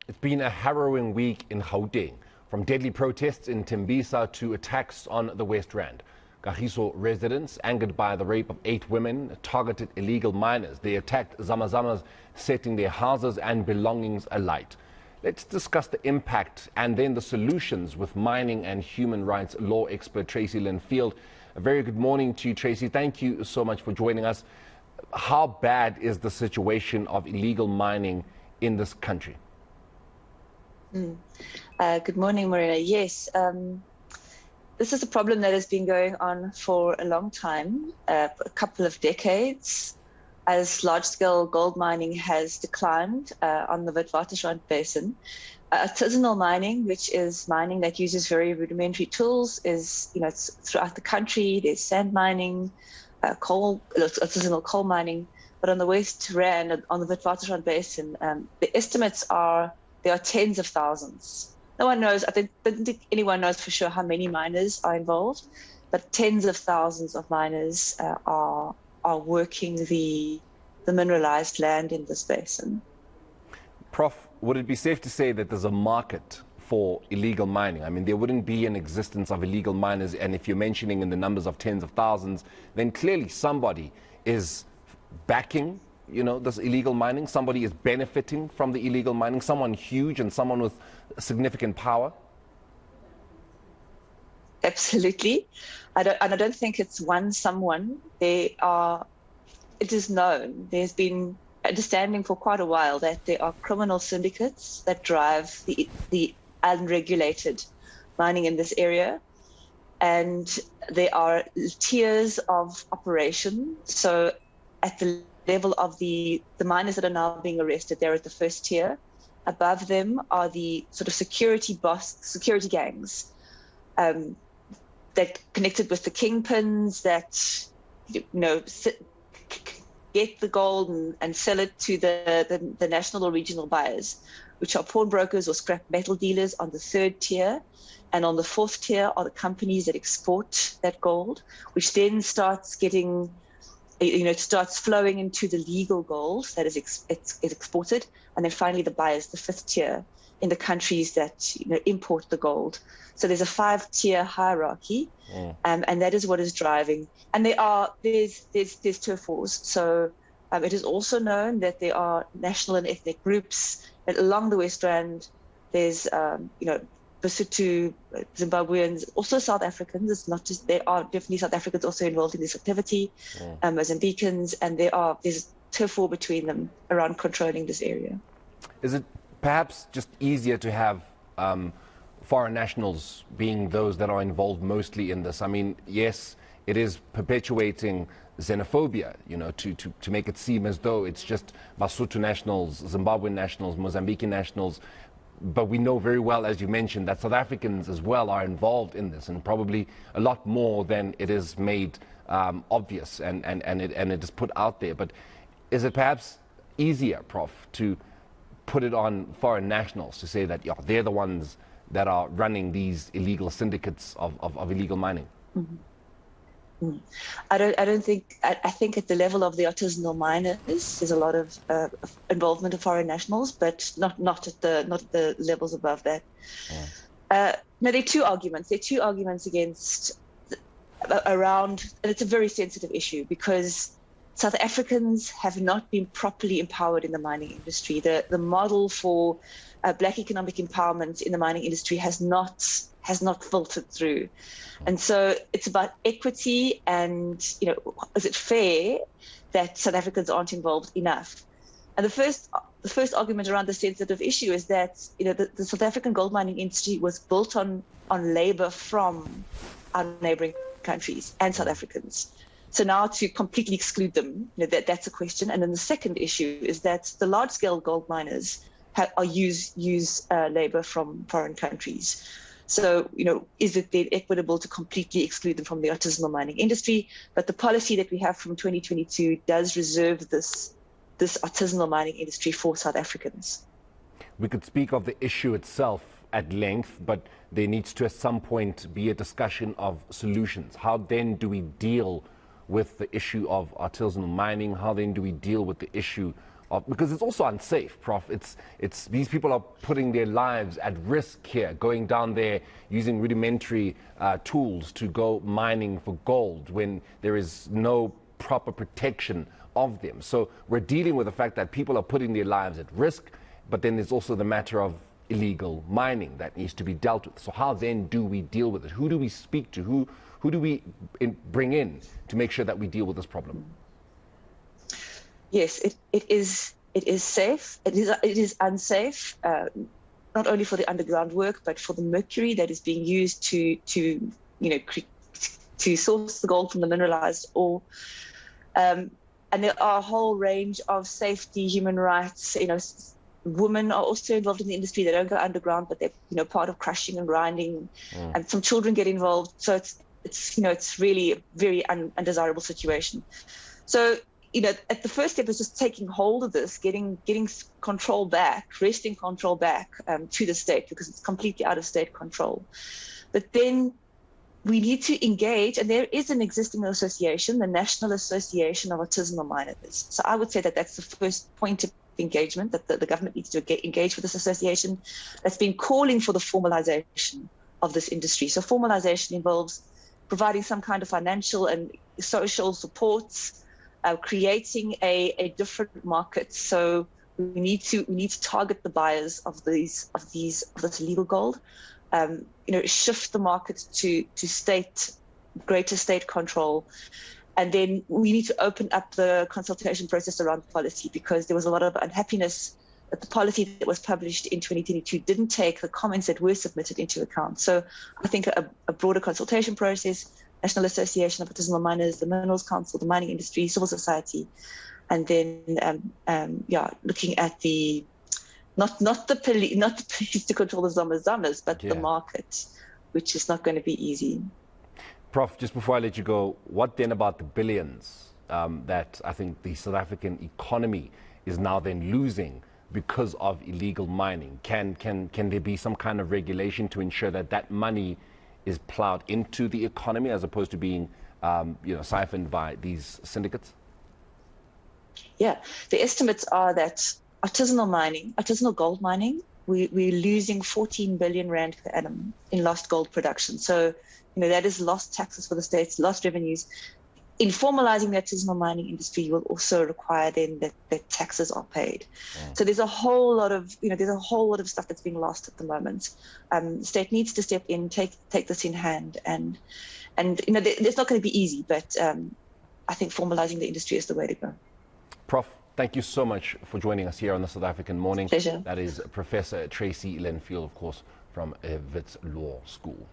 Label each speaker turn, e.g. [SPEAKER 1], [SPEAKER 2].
[SPEAKER 1] It's been a harrowing week in Gauteng, from deadly protests in Tembisa to attacks on the West Rand. Kagiso residents, angered by the rape of 8 women, targeted illegal miners. They attacked Zama Zamas, setting their houses and belongings alight. Let's discuss the impact and then the solutions with mining and human rights law expert Tracy-Lynn Field. A very good morning to you, Tracy. Thank you so much for joining us. How bad is the situation of illegal mining in this country?
[SPEAKER 2] Good morning, Morena. Yes, this is a problem that has been going on for a long time, a couple of decades, as large-scale gold mining has declined on the Witwatersrand Basin. Artisanal mining, which is mining that uses very rudimentary tools, is it's throughout the country. There's sand mining, artisanal coal mining, but on the West Rand, on the Witwatersrand Basin, the estimates are there are tens of thousands. No one knows. I don't think anyone knows for sure how many miners are involved, but tens of thousands of miners are working the mineralized land in this basin.
[SPEAKER 1] Prof, would it be safe to say that there's a market for illegal mining? I mean, there wouldn't be an existence of illegal miners, and if you're mentioning in the numbers of tens of thousands, then clearly somebody is backing this illegal mining. Somebody is benefiting from the illegal mining, someone huge and someone with significant power.
[SPEAKER 2] Absolutely. I don't think it's someone. It is known. There's been understanding for quite a while that there are criminal syndicates that drive the unregulated mining in this area. And there are tiers of operation. So at the level of the miners that are now being arrested, they're at the first tier. Above them are the sort of security gangs that connected with the kingpins that get the gold and sell it to the national or regional buyers, which are pawnbrokers or scrap metal dealers on the third tier. And on the fourth tier are the companies that export that gold, which then starts getting it starts flowing into the legal gold that is exported. And then finally the buyers, the fifth tier, in the countries that import the gold. So there's a 5-tier hierarchy, and that is what is driving. And there's turf wars. So it is also known that there are national and ethnic groups along the West Rand. There's Basotho, Zimbabweans, also South Africans. It's not just, there are definitely South Africans also involved in this activity, Mozambicans, and there's turf war between them around controlling this area.
[SPEAKER 1] Is it perhaps just easier to have foreign nationals being those that are involved mostly in this? I mean, yes, it is perpetuating xenophobia, to make it seem as though it's just Basotho nationals, Zimbabwean nationals, Mozambican nationals. But we know very well, as you mentioned, that South Africans as well are involved in this, and probably a lot more than it is made obvious and it is put out there. But is it perhaps easier, Prof, to put it on foreign nationals to say that they're the ones that are running these illegal syndicates of illegal mining?
[SPEAKER 2] Mm-hmm. I think at the level of the artisanal miners, there's a lot of involvement of foreign nationals, but not at the levels above that. Now there are two arguments. There are two arguments against around, and it's a very sensitive issue because South Africans have not been properly empowered in the mining industry. The model for black economic empowerment in the mining industry has not filtered through. And so it's about equity and, is it fair that South Africans aren't involved enough? And the first argument around the sensitive issue is that, the South African gold mining industry was built on labor from our neighboring countries and South Africans. So now to completely exclude them, that's a question. And then the second issue is that the large-scale gold miners use labor from foreign countries. So, is it then equitable to completely exclude them from the artisanal mining industry? But the policy that we have from 2022 does reserve this artisanal mining industry for South Africans.
[SPEAKER 1] We could speak of the issue itself at length, but there needs to at some point be a discussion of solutions. How then do we deal with the issue of artisanal mining? How then do we deal with the issue because it's also unsafe, Prof. It's these people are putting their lives at risk here, going down there using rudimentary tools to go mining for gold when there is no proper protection of them. So we're dealing with the fact that people are putting their lives at risk, but then there's also the matter of illegal mining that needs to be dealt with. So how then do we deal with it? Who do we speak to? Who do we bring in to make sure that we deal with this problem?
[SPEAKER 2] Yes, it is safe. It is unsafe, not only for the underground work, but for the mercury that is being used to source the gold from the mineralized ore. And there are a whole range of safety, human rights. Women are also involved in the industry. They don't go underground, but they're part of crushing and grinding, and some children get involved. So it's really a very undesirable situation. So at the first step is just taking hold of this, getting control back, wresting control back to the state, because it's completely out of state control. But then we need to engage, and there is an existing association, the National Association of Artisanal Miners. So I would say that that's the first point of engagement, that the government needs to engage with this association that's been calling for the formalization of this industry. So formalization involves providing some kind of financial and social supports, creating a different market. So we need to target the buyers of this illegal gold. Shift the market to greater state control. And then we need to open up the consultation process around policy, because there was a lot of unhappiness that the policy that was published in 2022 didn't take the comments that were submitted into account. So I think a broader consultation process, National Association of Artisanal Miners, the Minerals Council, the mining industry, civil society, and then looking at the not the police to control the Zama Zamas, but the market, which is not going to be easy.
[SPEAKER 1] Prof, just before I let you go, what then about the billions that I think the South African economy is now then losing because of illegal mining? Can there be some kind of regulation to ensure that that money is plowed into the economy as opposed to being siphoned by these syndicates?
[SPEAKER 2] Yeah, the estimates are that artisanal gold mining, we're losing 14 billion rand per annum in lost gold production. So that is lost taxes for the states, lost revenues. In formalizing the artisanal mining industry will also require then that taxes are paid. So there's a whole lot of stuff that's being lost at the moment. The state needs to step in, take this in hand, and it's not going to be easy, but I think formalizing the industry is the way to go.
[SPEAKER 1] Prof, thank you so much for joining us here on the South African Morning.
[SPEAKER 2] Pleasure.
[SPEAKER 1] That is Professor Tracy-Lynn Field, of course, from Wits Law School.